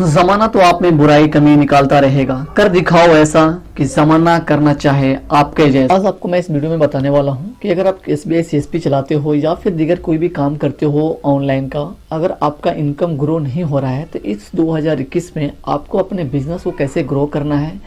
जमाना तो आप में बुराई कमी निकालता रहेगा, कर दिखाओ ऐसा कि जमाना करना चाहे आपके जैसा। आज आपको मैं इस वीडियो में बताने वाला हूं कि अगर आप SBI CSP चलाते हो या फिर दीगर कोई भी काम करते हो ऑनलाइन का, अगर आपका इनकम ग्रो नहीं हो रहा है तो इस 2021 में आपको अपने बिजनेस को कैसे ग्रो करना है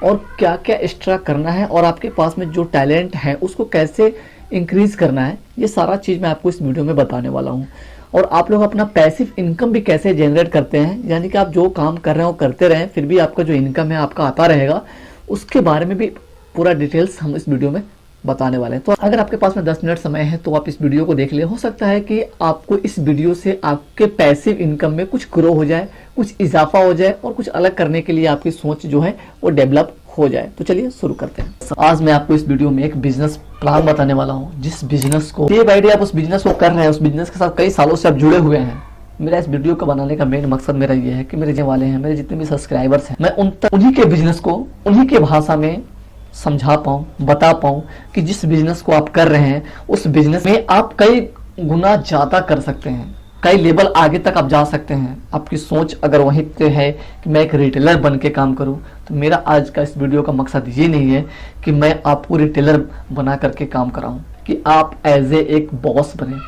और क्या क्या एक्स्ट्रा करना है और आपके पास में जो टैलेंट है उसको कैसे इंक्रीज करना है, ये सारा चीज़ मैं आपको इस वीडियो में बताने वाला हूँ। और आप लोग अपना पैसिव इनकम भी कैसे जनरेट करते हैं, यानी कि आप जो काम कर रहे हो करते रहें फिर भी आपका जो इनकम है आपका आता रहेगा, उसके बारे में भी पूरा डिटेल्स हम इस वीडियो में बताने वाले हैं। तो अगर आपके पास में 10 मिनट समय है तो आप इस वीडियो को देख ले। हो सकता है कि आपको इस वीडियो से आपके पैसिव इनकम में कुछ ग्रो हो जाए, कुछ इजाफा हो जाए और कुछ अलग करने के लिए आपकी सोच जो है वो डेवलप हो जाए। तो चलिए शुरू करते हैं। आज मैं आपको इस वीडियो में एक बिजनेस प्लान बताने वाला हूँ, जिस बिजनेस को डे बाय डे आप उस बिजनेस को कर रहे हैं, उस बिजनेस के साथ कई सालों से आप जुड़े हुए हैं। मेरा इस वीडियो को बनाने का मेन मकसद मेरा ये है कि मेरे जो वाले हैं, मेरे जितने भी सब्सक्राइबर्स हैं, मैं उन्हीं के बिजनेस को उन्हीं के भाषा में समझा पाऊँ, बता पाऊँ कि जिस बिजनेस को आप कर रहे हैं उस बिजनेस में आप कई गुना ज्यादा कर सकते हैं, कई लेवल आगे तक आप जा सकते हैं। आपकी सोच अगर वहीं पे है कि मैं एक रिटेलर बन के काम करूं, तो मेरा आज का इस वीडियो का मकसद ये नहीं है कि मैं आपको रिटेलर बना करके काम कराऊं, कि आप एज ए एक बॉस बने,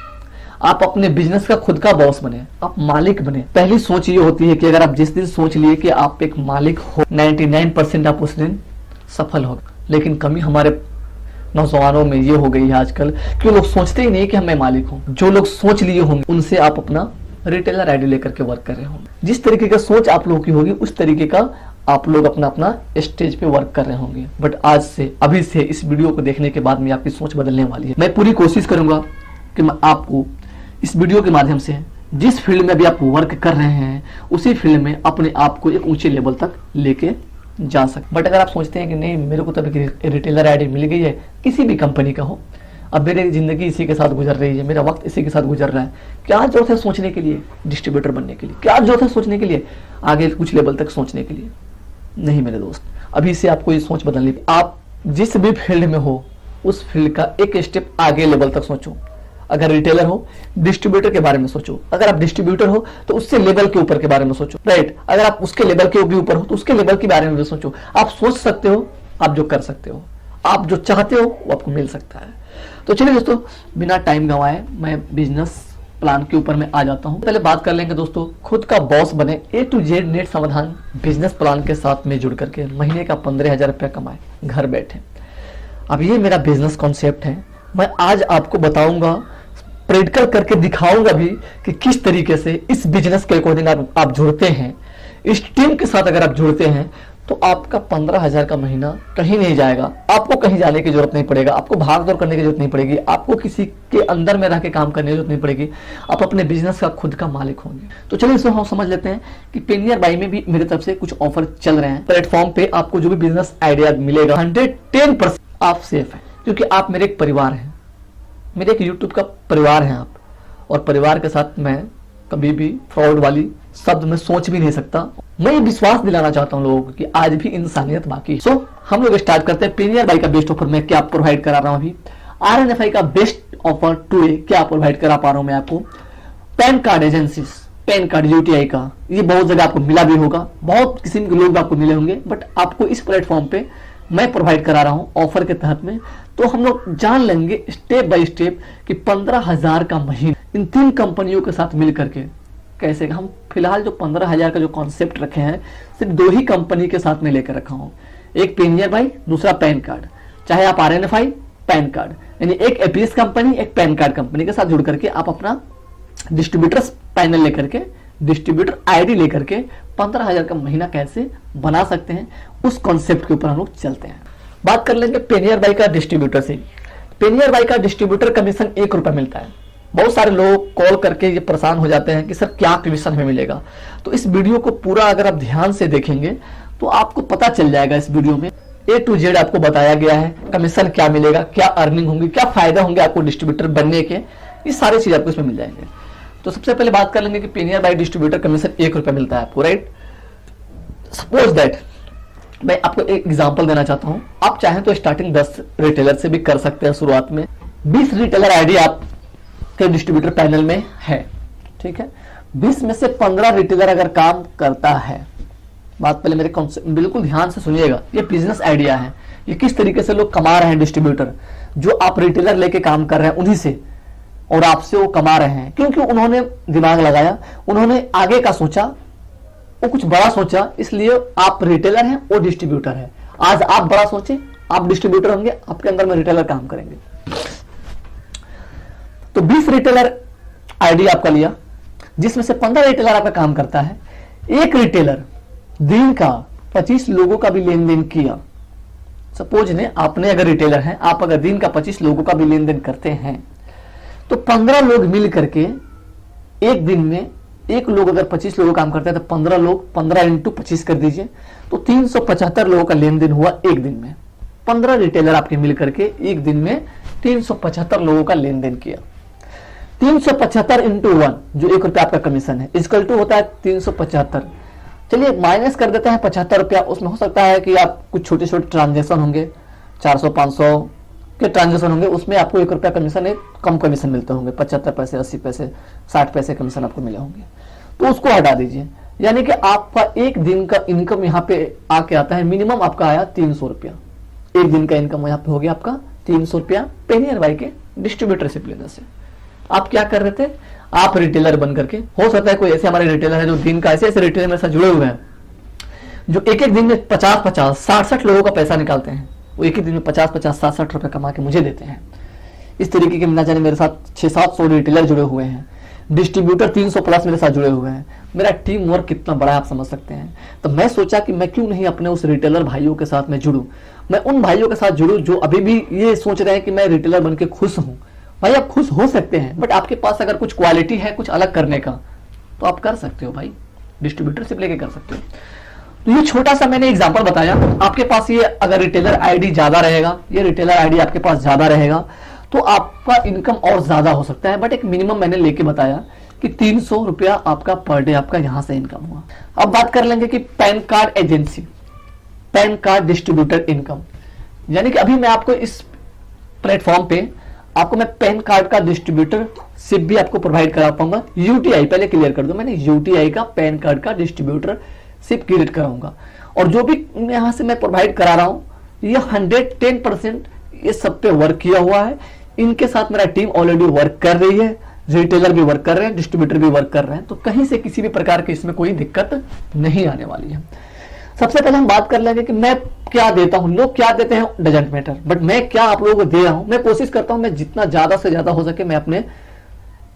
आप अपने बिजनेस का खुद का बॉस बने, आप मालिक बने। पहली सोच ये होती है कि अगर आप जिस दिन सोच लिए कि आप एक मालिक हो, 99% आप उस दिन सफल हो। लेकिन कमी हमारे नौजवानों में ये हो गई है आजकल कि लोग सोचते ही नहीं कि मैं मालिक हूँ। जो लोग सोच लिए होंगे उनसे आप अपना रिटेलर आईडी लेकर के वर्क कर रहे होंगे। जिस तरीके का सोच आप लोगों की होगी उस तरीके का आप लोग अपना अपना स्टेज पे वर्क कर रहे होंगे। बट आज से, अभी से इस वीडियो को देखने के बाद में आपकी सोच बदलने वाली है। मैं पूरी कोशिश करूंगा कि मैं आपको इस वीडियो के माध्यम से जिस फील्ड में भी आप वर्क कर रहे हैं उसी फील्ड में अपने आप को एक ऊंचे लेवल तक लेके जा सकते। बट अगर आप सोचते हैं कि नहीं, मेरे को तो अभी रिटेलर आईडी मिल गई है, किसी भी कंपनी का हो, अब मेरी जिंदगी इसी के साथ गुजर रही है, मेरा वक्त इसी के साथ गुजर रहा है, क्या जरूरत है सोचने के लिए डिस्ट्रीब्यूटर बनने के लिए, क्या जरूरत है सोचने के लिए आगे कुछ लेवल तक सोचने के लिए? नहीं मेरे दोस्त, अभी से आपको ये सोच बदलनी। आप जिस भी फील्ड में हो उस फील्ड का एक स्टेप आगे लेवल तक सोचो। अगर रिटेलर हो, डिस्ट्रीब्यूटर के बारे में सोचो। अगर आप डिस्ट्रीब्यूटर हो तो उससे लेवल के ऊपर के बारे में सोचो, राइट। अगर आप उसके लेवल के भी ऊपर हो तो उसके लेवल के बारे में भी सोचो। आप सोच सकते हो, आप जो कर सकते हो, आप जो चाहते हो वो आपको मिल सकता है। तो चलिए दोस्तों, बिना टाइम गंवाए मैं बिजनेस प्लान के ऊपर में आ जाता हूँ। पहले बात कर लेंगे दोस्तों, खुद का बॉस बने, A to Z नेट समाधान बिजनेस प्लान के साथ में जुड़ करके महीने का 15,000 रुपया कमाए घर बैठे। अब ये मेरा बिजनेस कॉन्सेप्ट है। मैं आज आपको बताऊंगा, प्रैक्टिकल करके दिखाऊंगा भी कि किस तरीके से इस बिजनेस के अकॉर्डिंग आप जुड़ते हैं। इस टीम के साथ अगर आप जुड़ते हैं तो आपका 15,000 का महीना कहीं नहीं जाएगा। आपको कहीं जाने की जरूरत नहीं पड़ेगा, आपको भाग दौड़ करने की जरूरत नहीं पड़ेगी, आपको किसी के अंदर में रह के काम करने की जरूरत नहीं पड़ेगी। आप अपने बिजनेस का खुद का मालिक होंगे। तो चलिए इसको हम समझ लेते हैं कि पेनियर बाई में भी मेरी तरफ से कुछ ऑफर चल रहे हैं। प्लेटफॉर्म पे आपको जो भी बिजनेस आइडिया मिलेगा 110% आप सेफ है, क्योंकि आप मेरे एक परिवार हैं, मेरे एक यूट्यूब का परिवार है आप। और परिवार के साथ मैं कभी भी फ्रॉड वाली शब्द में सोच भी नहीं सकता। मैं ये विश्वास दिलाना चाहता हूँ लोगों को कि आज भी इंसानियत बाकी है। सो हम लोग स्टार्ट करते हैं। पेनियर बाई का बेस्ट ऑफर मैं क्या प्रोवाइड करा रहा हूँ अभी। RNFI का बेस्ट ऑफर टुडे क्या प्रोवाइड करा पा रहा हूँ मैं आपको। Pan card agencies, pan card UTI का, ये बहुत जगह आपको मिला भी होगा, बहुत किस्म के लोग आपको मिले होंगे, बट आपको इस प्लेटफॉर्म पे मैं प्रोवाइड करा रहा हूं ऑफर के तहत में। तो हम लोग जान लेंगे स्टेप बाय स्टेप कि 15,000 का महीना इन 3 कंपनियों के साथ मिल करके कैसे। हम फिलहाल जो 15,000 का जो कॉन्सेप्ट रखे हैं सिर्फ 2 ही कंपनी के साथ में लेकर रखा हूं, एक पेनियर बाई, दूसरा पैन कार्ड। चाहे आप RNFI, पैन कार्ड, यानी एक APS कंपनी, एक पैन कार्ड कंपनी के साथ जुड़ करके आप अपना डिस्ट्रीब्यूटर्स पैनल लेकर के, डिस्ट्रीब्यूटर आईडी लेकर के 15,000 का महीना कैसे बना सकते हैं, उस कॉन्सेप्ट के ऊपर हम लोग चलते हैं। बात कर लेंगे पेनियर बाई का डिस्ट्रीब्यूटर से। पेनियर बाई का डिस्ट्रीब्यूटर कमीशन 1 रुपया मिलता है। बहुत सारे लोग कॉल करके ये परेशान हो जाते हैं कि सर क्या कमीशन हमें मिलेगा। तो इस वीडियो को पूरा अगर आप ध्यान से देखेंगे तो आपको पता चल जाएगा। इस वीडियो में A to Z आपको बताया गया है, कमीशन क्या मिलेगा, क्या अर्निंग होंगी, क्या फायदा होंगे आपको डिस्ट्रीब्यूटर बनने के, ये सारी चीज आपको इसमें मिल जाएंगे। तो सबसे पहले बात कर लेंगे कि पेनियर बाई डिस्ट्रीब्यूटर कमीशन 1 रुपया मिलता है आपको, राइट। सपोज दैट मैं आपको एक एग्जांपल देना चाहता हूं। आप चाहें तो स्टार्टिंग 10 रिटेलर से भी कर सकते हैं। शुरुआत में 20 रिटेलर आईडी आप के डिस्ट्रीब्यूटर पैनल में है, ठीक है। 20 में से 15 रिटेलर अगर काम करता है, बात पहले मेरे कॉन्सेप्ट बिल्कुल ध्यान से सुनिएगा, ये बिजनेस आइडिया है, ये किस तरीके से लोग कमा रहे हैं, डिस्ट्रीब्यूटर जो आप रिटेलर लेके काम कर रहे हैं उन्हीं से, और आपसे वो कमा रहे हैं क्योंकि उन्होंने दिमाग लगाया, उन्होंने आगे का सोचा, वो कुछ बड़ा सोचा, इसलिए आप रिटेलर हैं, वो डिस्ट्रीब्यूटर है। आज आप बड़ा सोचे, आप डिस्ट्रीब्यूटर होंगे, आपके अंदर में रिटेलर काम करेंगे। तो 20 रिटेलर आईडी आपका लिया, जिसमें से 15 रिटेलर आपका काम करता है। एक रिटेलर दिन का 25 लोगों का भी लेन देन किया, सपोज ने आपने अगर रिटेलर हैं, आप अगर दिन का 25 लोगों का भी लेन देन करते हैं, तो 15 लोग मिल करके एक दिन में, एक लोग अगर 25 लोगों काम करते हैं तो 15 लोग, 15 इंटू 25 कर दीजिए, तो 375 लोगों का लेन देन हुआ एक दिन में। 15 रिटेलर आपके मिल करके एक दिन में 375 लोगों का लेन देन किया। 375 इंटू 1 जो ₹1 आपका कमीशन है, इक्वल टू होता है 375। चलिए माइनस कर देते हैं 75 रुपया, उसमें हो सकता है कि आप कुछ छोटे छोटे ट्रांजेक्शन होंगे, 400-500 के ट्रांजेक्शन होंगे, उसमें आपको ₹1 कमीशन, एक कम कमीशन मिलते होंगे, 75 पैसे, 80 पैसे, 60 पैसे कमीशन आपको मिले होंगे, तो उसको हटा दीजिए। यानी कि आपका एक दिन का इनकम यहाँ पे आके आता है, मिनिमम आपका आया 300 रुपया। एक दिन का इनकम यहाँ पे हो गया आपका 300 रुपया पेनियर बाई के डिस्ट्रीब्यूटरशिप लेने से। आप क्या कर रहे थे, आप रिटेलर बन करके, हो सकता है कोई ऐसे हमारे रिटेलर है जो दिन का ऐसे रिटेलर मेरे साथ जुड़े हुए हैं, जो एक एक दिन में 50-50, 60-60 लोगों का पैसा निकालते हैं, वो एक ही दिन में 50-50, 60-60 रुपए कमा के मुझे देते हैं। इस तरीके के ना जाने मेरे साथ 600-700 रिटेलर जुड़े हुए हैं, डिस्ट्रीब्यूटर 300 प्लस मेरे साथ जुड़े हुए हैं। मेरा टीम वर्क कितना बड़ा है आप समझ सकते हैं। तो मैं सोचा कि मैं क्यों नहीं अपने उस रिटेलर भाइयों के साथ में जुड़ूं, मैं उन भाइयों के साथ जुड़ूं जो अभी भी ये सोच रहे हैं कि मैं रिटेलर बन के खुश हूं। भाई आप खुश हो सकते हैं, बट आपके पास अगर कुछ क्वालिटी है कुछ अलग करने का, तो आप कर सकते हो भाई, डिस्ट्रीब्यूटरशिप लेके कर सकते हो। तो ये छोटा सा मैंने एग्जांपल बताया। आपके पास ये अगर रिटेलर आईडी ज्यादा रहेगा, ये रिटेलर आईडी आपके पास ज्यादा रहेगा, तो आपका इनकम और ज्यादा हो सकता है, बट एक मिनिमम मैंने लेके बताया कि 300 रुपया आपका पर डे आपका यहां से इनकम हुआ। अब बात कर लेंगे कि pan card agency, pan card distributor income, यानी कि अभी मैं आपको इस प्लेटफॉर्म पे आपको मैं पैन कार्ड का डिस्ट्रीब्यूटरशिप भी आपको प्रोवाइड करा पाऊंगा। यूटीआई पहले क्लियर कर दूं, मैंने यूटीआई का पैन कार्ड का डिस्ट्रीब्यूटरशिप क्रिएट कराऊंगा, और जो भी यहां से मैं प्रोवाइड करा रहा हूं ये 110% ये सब पे वर्क किया हुआ है। इनके साथ मेरा टीम ऑलरेडी वर्क कर रही है, रिटेलर भी वर्क कर रहे हैं, डिस्ट्रीब्यूटर भी वर्क कर रहे हैं, तो कहीं से किसी भी प्रकार की इसमें कोई दिक्कत नहीं आने वाली है। सबसे पहले हम बात कर लेंगे कि मैं क्या देता हूं, लोग क्या देते हैं डजंट मैटर, बट मैं क्या आप लोगों को दे रहा हूं। मैं कोशिश करता हूं मैं जितना ज्यादा से ज्यादा हो सके मैं अपने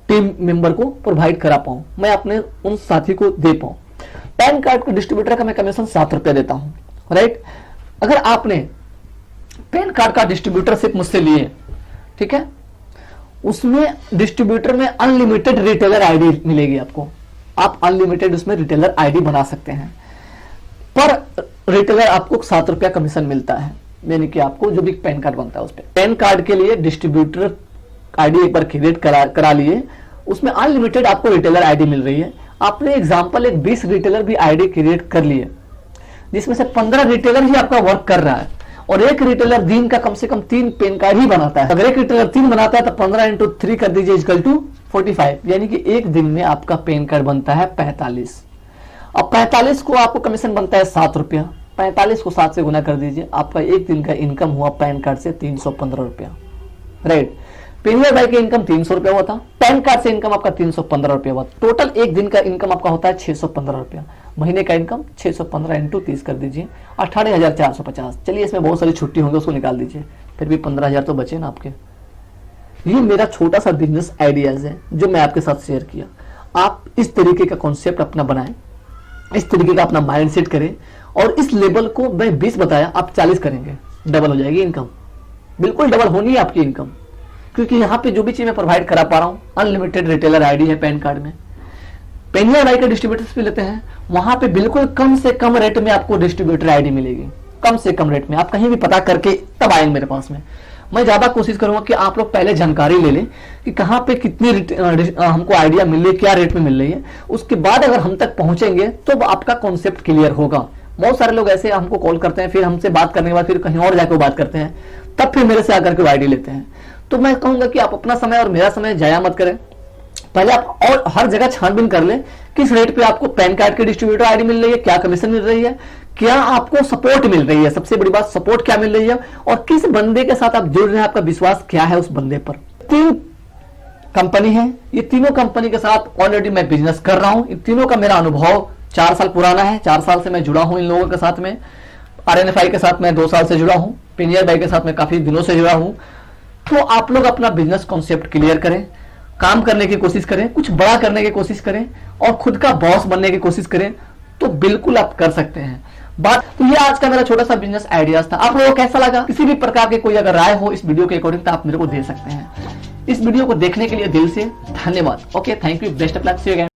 टीम मेंबर को प्रोवाइड करा पाऊं, मैं अपने उन साथी को दे पाऊं। पैन कार्ड को डिस्ट्रीब्यूटर का मैं कमीशन 7 रुपया देता हूं, राइट। अगर आपने पैन कार्ड का डिस्ट्रीब्यूटरशिप मुझसे लिए, ठीक है, उसमें डिस्ट्रीब्यूटर में अनलिमिटेड रिटेलर आईडी मिलेगी आपको, आप अनलिमिटेड उसमें रिटेलर आईडी बना सकते हैं। पर रिटेलर आपको 7 रुपया कमीशन मिलता है, यानी कि आपको जो भी पैन कार्ड बनता है उस पर। पैन कार्ड के लिए डिस्ट्रीब्यूटर आईडी एक बार क्रिएट करा लिए, उसमें अनलिमिटेड आपको रिटेलर आईडी मिल रही है। आपने एग्जांपल एक 20 रिटेलर भी आईडी क्रिएट कर लिए, जिसमें से 15 रिटेलर ही आपका वर्क कर रहा है, और एक रिटेलर दिन का कम से कम 3 पैन कार्ड ही बनाता है। अगर एक रिटेलर 3 बनाता है तो 15 इंटू 3 कर दीजिए इक्वल टू 45, यानी कि एक दिन में आपका पैन कार्ड बनता है 45। अब 45 को आपको कमीशन बनता है 7 रुपया, 45 को 7 से गुना कर दीजिए, आपका एक दिन का इनकम हुआ पैन कार्ड से 315 रुपया, राइट। पेनियर बाई की इनकम 300 रुपया हुआ था, पैन कार्ड से इनकम आपका 315 रुपया हुआ, टोटल एक दिन का इनकम आपका होता है 615 रुपया। महीने का इनकम 615 इंटू 30 कर दीजिए 18,450। चलिए इसमें बहुत सारी छुट्टी होंगी उसको निकाल दीजिए, फिर भी 15,000 तो बचे ना आपके। ये मेरा छोटा सा बिजनेस आइडियाज है जो मैं आपके साथ शेयर किया। आप इस तरीके का कॉन्सेप्ट अपना बनाएं, इस तरीके का अपना माइंड सेट करें, और इस लेवल को मैं 20 बताया, आप 40 करेंगे, डबल हो जाएगी इनकम, बिल्कुल डबल होनी है आपकी इनकम। क्योंकि यहाँ पे जो भी चीज मैं प्रोवाइड करा पा रहा हूँ, अनलिमिटेड रिटेलर आईडी है पैन कार्ड में, पेनियर आई के डिस्ट्रीब्यूटर्स भी लेते हैं, वहां पे बिल्कुल कम से कम रेट में आपको डिस्ट्रीब्यूटर आईडी मिलेगी, कम से कम रेट में। आप कहीं भी पता करके तब आएंगे मेरे पास में। मैं ज्यादा कोशिश करूंगा कि आप लोग पहले जानकारी ले लें कि कहाँ पे कितनी हमको आइडिया मिल रही है, क्या रेट में मिल रही है, उसके बाद अगर हम तक पहुंचेंगे तो आपका कॉन्सेप्ट क्लियर होगा। बहुत सारे लोग ऐसे हमको कॉल करते हैं, फिर हमसे बात करने के बाद फिर कहीं और जाकर बात करते हैं, तब फिर मेरे से आकर के आईडी लेते हैं। तो मैं कहूंगा कि आप अपना समय और मेरा समय जाया मत करें, पहले आप और हर जगह छानबीन कर ले किस रेट पे आपको पैन कार्ड की डिस्ट्रीब्यूटर आईडी मिल रही है, क्या कमीशन मिल रही है, क्या आपको सपोर्ट मिल रही है, सबसे बड़ी बात सपोर्ट क्या मिल रही है, और किस बंदे के साथ आप जुड़ रहे हैं, आपका विश्वास क्या है उस बंदे पर। 3 कंपनी है, ये तीनों कंपनी के साथ ऑलरेडी मैं बिजनेस कर रहा हूं। इन तीनों का मेरा अनुभव 4 साल पुराना है, 4 साल से मैं जुड़ा हूं इन लोगों के साथ में। RNFI के साथ मैं 2 साल से जुड़ा हूं, पीनियर बाई के साथ मैं काफी दिनों से जुड़ा हूं। तो आप लोग अपना बिजनेस कॉन्सेप्ट क्लियर करें, काम करने की कोशिश करें, कुछ बड़ा करने की कोशिश करें और खुद का बॉस बनने की कोशिश करें, तो बिल्कुल आप कर सकते हैं। बात तो ये आज का मेरा छोटा सा बिजनेस आइडियाज था। आप लोगों को कैसा लगा? किसी भी प्रकार के कोई अगर राय हो इस वीडियो के अकॉर्डिंग तो आप मेरे को दे सकते हैं। इस वीडियो को देखने के लिए दिल से धन्यवाद। Okay, thank you, best of luck, see you again.